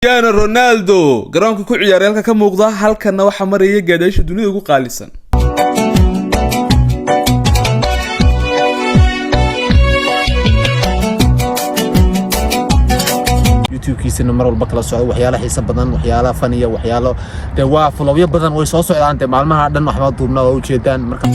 Cristiano Ronaldo garoonka ku ciyaaray halka ka muuqda halkana waxa maraya gaadhaysha dunida ugu qaalisan. youtube-kiisana mar walba kala socdo waxyaalo xiiso badan waxyaalo faniya waxyaalo waa fulobyo badan way soo socdaan maalmaha dhan waxba duubna oo u jeedaan marka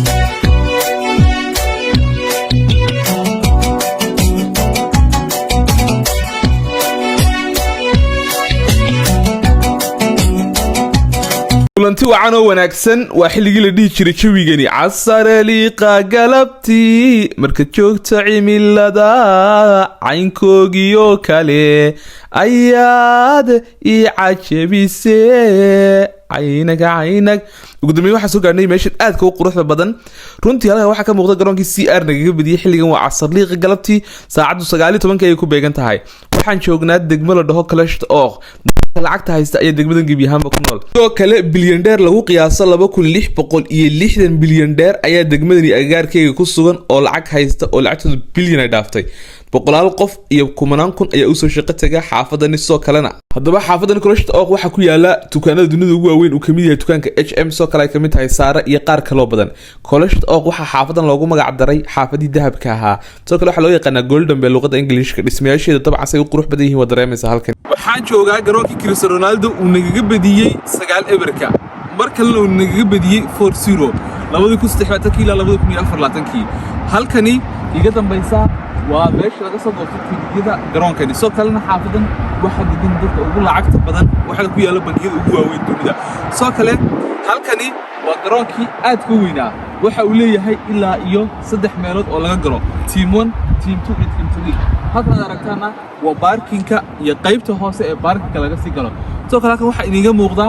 kulanti wacan oo wanaagsan waa xilligii la dhihi jiray jawigani casareliqa galabtii marka joogta cimilada caynkoogiyo kale ayaad ii cajabise caynag ugu dambeyn waxaa soo gaadhnay meeshan aadka u quruxda badan runtii halka waxaa ka muuqda garoonkii CR nagaga badiyay xilligan waa casarliqa galabtii saacadu 9:10 ay ku beegan tahay waxaan joognaa degmo la dhaho Clash of lacagta haysta ayaa degmadan Gebiyahaanba ku nool sidoo kale bilyaneer lagu qiyaaso 2660 bilyaneer ayaa degmadani agagaarkeyga ku sugan oo lacag haysta oo lacagtooda bilyan ay dhaaftay boqolaal qof iyo kumanaan kun ayaa u soo shaqo taga xaafadani soo kalena haddaba xaafadani Clash of waxa ku yaala dukaanada dunida ugu waaweyn uu kamid yahay dukaanka HM soo kale ay kamid tahay Saara iyo qaar kale oo badan Clash of waxa xaafadan loogu magac daray xaafadii dahabka ahaa soo kale waxa loo yaqaanaa Golden Bay luqada Ingiriiska dhismayaasheeda dabcan say u qurux badan yihiin wada dareemaysa halkan waxaan joogaa garoonkii Cristiano Ronaldo uu nagaga badiyay 9 eberka markale uu nagaga badiyay 4-0 2013 ilaa 2024 halkani iga dambaysa waa meesha laga soo goostay tigidhada garoonkani soo kalena xaafadan waxa degan dadka ugu lacagta badan waxa ku yaala bangiyada ugu waaweyn dunida soo kale halkani waa garoonkii aad ka weynaa waxa uu leeyahay ilaa iyo 3 meelood oo laga galo team 1 team 2 iyo team 3 halkan aragtana waa parkinka iyo qaybta hoose ee parkinka laga sii galo soo kale halkan waxa iniga muuqda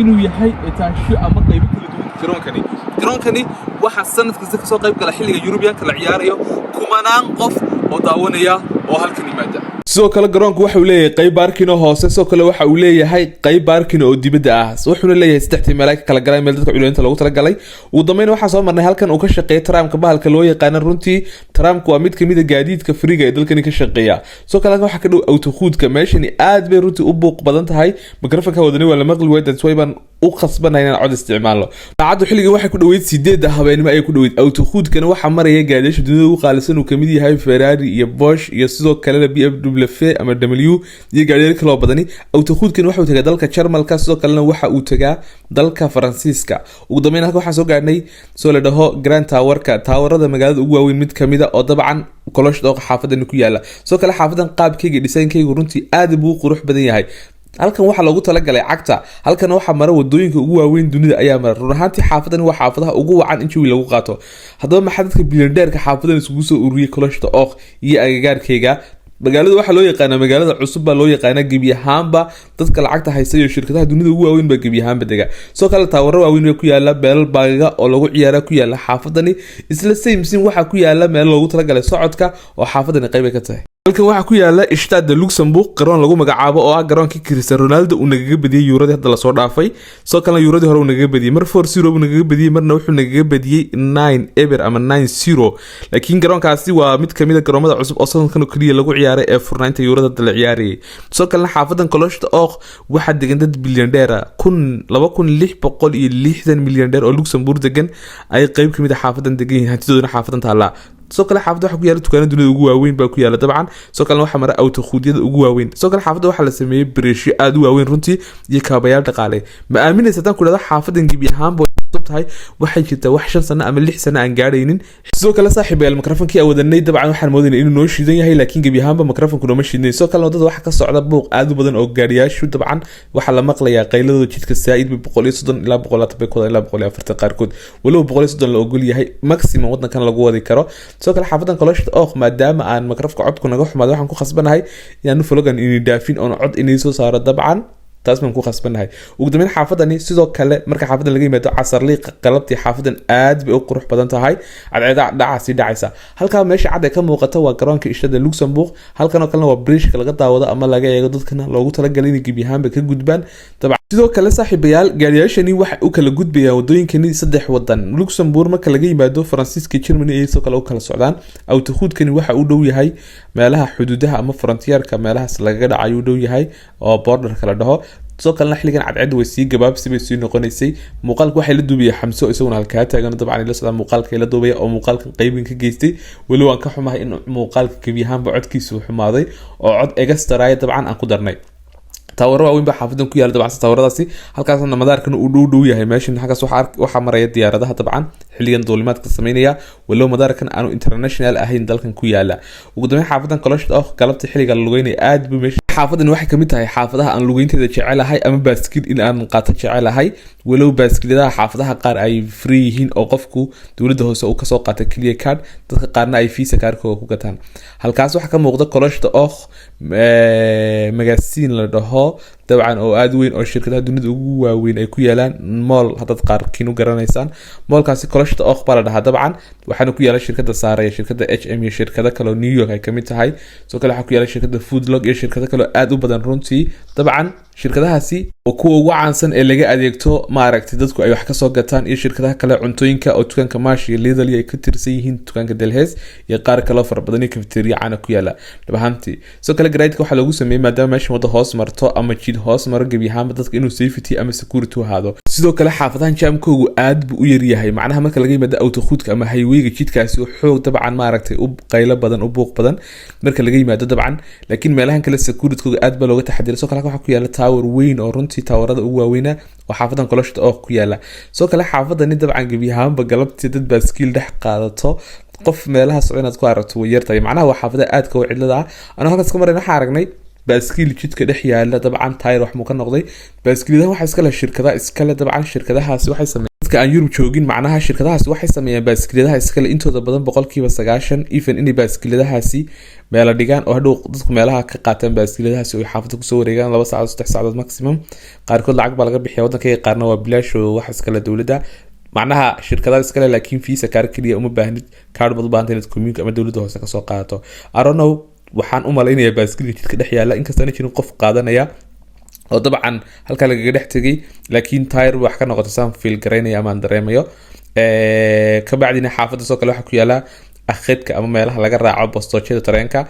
inuu yahay etaasho ama qayb kala duwan garoonkani waxa sanad kasta ka soo qayb gala xilliga European-ka la ciyaarayo kumanaan qof oo daawanaya oo halkan yimaada sidoo kale garoonku waxa uu leeyahay qayb parking oo hoose sidoo kale waxa uu leeyahay qayb parking oo dibadda ah wuxuuna leeyahay 3 meel ay kala galaan meel dadka culeynta lagu tala galay ugu dambeyn waxa soo marnay halkan uu ka shaqeeyo tramka bahalka loo yaqaan runtii tramku waa mid kamid ah gaadiidka friga ee dalkani ka shaqeeya sidoo kale waxa ka dhow autokhuudka meeshani aad bay runtii u buuq badan tahay mikrofonka wadani waa la maqli weydad swayban u khasbanay inaan cod isticmaalo saacadu xilliga waxa ku dhaweyd 8 habeenimo ay ku dhaweyd autokhuudkana waxa maraya gaadhiisha dunida ugu qaalisan uu kamid yahay Ferrari iyo Porsche iyo sidoo kale BMW ama W iyo gaadhiyo kale oo badani autokhuudkan waxa uu tagaa dalka Jarmalka sidoo kalena waxa uu tagaa dalka Faransiiska ugu dambeyn halka waxa soo gaadhnay soo la dhaho Grand Tower-ka taawarada magaalada ugu waaweyn mid kamid ah oo dabcan Clash of xaafadan ku yaala soo kale xaafadan qaabkeyga design-keyga runtii aad buu qurux badan yahay halkan waxa lagu tala galay cagta halkan waxa mara wadooyinka ugu waaweyn dunida ayaa mara run ahaantii xaafadan waa xaafadaha ugu wacan in jawi lagu qaato haddaba maxaa dadka bilyaneerka xaafadan isugu soo ururiyay Clash of iyo agagaarkeyga magaalada waxa loo yaqaanaa magaalada cusub baa loo yaqaanaa Gebiyahaanba dadka lacagta haysta iyo shirkadaha dunida ugu waaweyn baa Gebiyahaanba dega soo kale taawaro waaweyn ku yaala beelal baaga oo lagu ciyaara ku yaala xaafadani isla same waxa ku yaala meel loogu tala galay socodka oo xaafadani qayb ka tahay halkan waxa ku yaala Stade Luxembourg garoon lagu magacaabo oo ah garoonkii Cristiano Ronaldo uu nagaga badiyay Eurodii hadda la soo dhaafay soo kale Eurodii hore uu nagaga badiyay mar 4-0 uu nagaga badiyay marna wuxuu nagaga badiyay 9 eber ama 9-0 laakiin garoonkaasi waa mid kamid ah garoomada cusub oo sanadkan kaliya lagu ciyaaray ee furnaanta Eurodii la ciyaarayay soo kale xaafadan Clash of waxa degan dad bilyaneer 2660 milyaneer oo Luxembourg degan ay qayb kamid ah xaafadan degan yihiin hantidoodana xaafadan taala soo kale xaafada waxa ku yaala dukaanada dunida ugu waaweyn baa ku yaala dabcan soo kale waxa mara autokhuudiyada ugu waaweyn soo kale xaafada waxa la sameeyay biriishyo aad u waaweyn runtii iyo kaabayaal dhaqaale ma aaminaysa tan ku leedahay xaafadan Gebiyahaanba tahay waxay jirtaa wax 5 sano ama 6 sano aan gaaraynin sidoo kale saaxiibayaal mikrofonkii awadanay dabcan waxaan moodinay inuu noo shiidan yahay laakiin Gebiyahaanba mikrofonku nooma shiidnay soo kale wadada waxa ka socda buuq aad u badan oo gaariyaashu dabcan waxa la maqlayaa qayladooda jidka saa'id 130 ilaa 140 ilaa 140 qaarkood walow 130 la ogol yahay maximum wadankan lagu wadi karo soo kale xaafadan Clash of maadaama aan mikrofonka codku naga xumaado waxaan ku khasbanahay inaan vlogan inii daafin oo cod inii soo saaro dabcan taas man ku khasbanahay ugu dambeyn xaafadani sidoo kale marka xaafadan laga yimaado casarliqa qalabtii xaafadan aad bay u qurux badan tahay cadceeda dhacaasi dhacaysa halka meesha cad ee ka muuqata waa garoonka Stade Luxembourg halkan oo kalena waa bridge laga daawado ama laga eego dadkana loogu tala galay in Gebiyahaanba ka gudbaan sidoo kale saaxiibayaal gaariyaashani waxay u kala gudbayaan wadooyinkani 3 wadan Luxembourg marka laga yimaado Faransiiska Germany ay soo kala u kala socdaan autokhuudkani waxa uu dhow yahay meelaha xuduudaha ama frontierka meelahaas laga dhacayo dhow yahay oo border kala dhaho soo kale xilligan cadcad way sii gabaabsi bay sii noqonaysay muuqaalku waxay la duubiyay xamso isaguna halka taagan dabcan la socda muuqaalka la duubay oo muuqaalkan qaybin ka geystay wali waan ka xumahay in muuqaalka kabiyahanba codkiisu xumaaday oo cod extra ay dabcan aan ku darnay tawaro weyn ba xaafadan ku yaala dabcan tawaradaasi halkaasna madaarkan uu dhow yahay meeshan halkaas waxa maraya diyaaradaha dabcan xilligan duulimaadka sameynaya walow madaarkan aanu international ahayn dalkan ku yaala ugu dambeyn xaafadan Coloshed oo galabta xilliga lugeynay aad buu meesha xaafadan waxay kamid tahay xaafadaha aan lugeynteeda jecelahay ama baaskiil in aan qaato jecelahay walow baaskiilada xaafadaha qaar ay free yihiin oo qofku dawladda hoose uu ka soo qaato clear card dadka qaarna ay visa kaarkooda ku gataan halkaas waxa ka muuqda Coloshed oo magasiin la dhaho dabcan oo aad weyn oo shirkadaha dunida ugu waaweyn ay ku yaalaan mall hadad qaarkiin u garanaysaan mallkaasi Coloshed oo baa la dhahaa dabcan waxaana ku yaala shirkadda Saaraya shirkadda HM iyo shirkado kale oo New York ay kamid tahay soo kale waxa ku yaala shirkadda Foodlog iyo shirkado kale oo aad u badan runtii dabcan shirkadahaasi oo kuwa ugu caansan ee laga adeegto ma aragtay dadku ay wax ka soo gataan iyo shirkadaha kale cuntooyinka oo dukaanka Maashi iyo Lidl ay ka tirsan yihiin dukaanka Delhaize iyo qaar kale oo fara badan oo cafeteria caana ku yaala dhabahantii soo kale garaydka waxa lagu sameeyay maadaama meesha wada hoos marto ama jid hoos maro gabiyahaan dadka inuu safety ama security ahaado sidoo kale xaafadahan jaamkoogu aad buu u yar yahay macnaha marka laga yimaado autokhuudka ama highwayga jidkaasi oo xoog dabcan ma aragtay u qaylo badan u buuq badan marka laga yimaado dabcan laakiin meelahan kale security-kooga aad baa looga taxadiray soo kale waxa ku yaala tower weyn oo runtii tawarada ugu waaweyn oo xaafadan Coloshed oo ku yaala soo kale xaafadani dabcan gabiyahaanba galabtii dad baaskiil dhex qaadato qof meelaha socodnaad ku aragto way yartahay macnaha waa xaafada aad ka cidlada ana halkaas ka marayna waxa aragnay baaskiil jidka dhex yaala dabcan tayr wax mu ka noqday baaskiilada waxa iska la shirkada iska la dabcan shirkadahaasi waxay sameeyeen dadka aan Yurub joogin macnaha shirkadahaasi waxay sameeyeen baaskiiladaha iska la intooda badan 90% even in baaskiiladahaasi meel dhigaan oo hadhow dadku meelaha ka qaataan baaskiiladahaasi oo xaafada ku soo wareegaan 2 saacadood 3 saacadood maximum qaarkood lacag baa laga bixiyaa wadanka qaarna waa bilaash oo wax iska la dawladda macnaha shirkadaha iska la laakiin fiisa kaar kaliya uma baahnid kaar bad baahan inaad community ama dawladda hoose ka soo qaadato I don't know waxaan u maleynayaa baaskiilka jidka dhex yaala inkastoo jirin qof qaadanaya oo dabcan halka laga dhex tagay laakiin tayr wax ka noqoto saan feel gareynaya ama dareemayo ka bacdina xaafada soo kale waxa ku yaala akhidka ama meelaha laga raaco bostoojada tareenka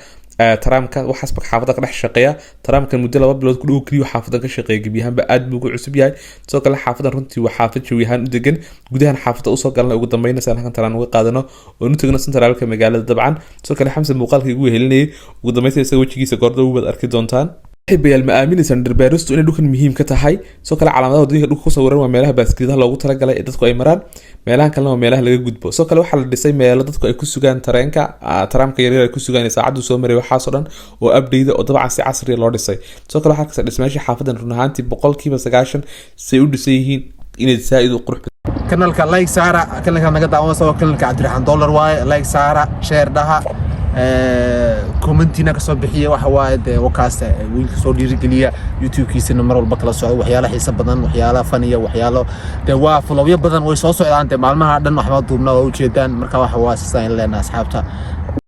tramka waxaas bak xaafada ka dhex shaqeeya tramkan muddo 2 bilood ku dhow kaliya xaafada ka shaqeeya gabiyahanba aad buu ugu cusub yahay soo kale xaafada runtii waa xaafad jawiyahan u degan gudahan xaafada u soo galnay ugu dambeynna saan halkan taraan uga qaadano oo nu tagno centralka magaalada dabcan soo kale xamse muuqaalka ugu helinay ugu dambeyntii isaga wajigiisa goordo u wad arki doontaan xibiyal ma aaminaysan darbeeristu inay dhulkan muhiim ka tahay soo kale calaamadaha wadooyinka dhulka ku sawiran waa meelaha baaskiiladaha loogu talagalay ee dadku ay maraan meelahan kalena waa meelaha laga gudbo soo kale waxaa la dhisay meelo dadku ay ku sugaan tareenka tramka yaryar ay ku sugaan saacadu soo maray waxaas oo dhan oo update oo dabcan si casri loo dhisay soo kale waxaa ka dhismayaasha xaafadan run ahaantii 90% say u dhisay yihiin inay saaid u qurux kanalka like saara kanalka naga daawan soo kanalka Cabdiraxmaan dollar waaye like saara share daha commentina ka soo bixiye waxa waaye wakaasta wiilka soo dhiirigeliya YouTube-kiisana mar walba kala socdo waxyaalaha xiiso badan waxyaalaha faniya waxyaalo waa follow badan way soo socdaan maalmaha dhan waxba duubna oo u jeedaan marka waxa waa sidaan leenahay asxaabta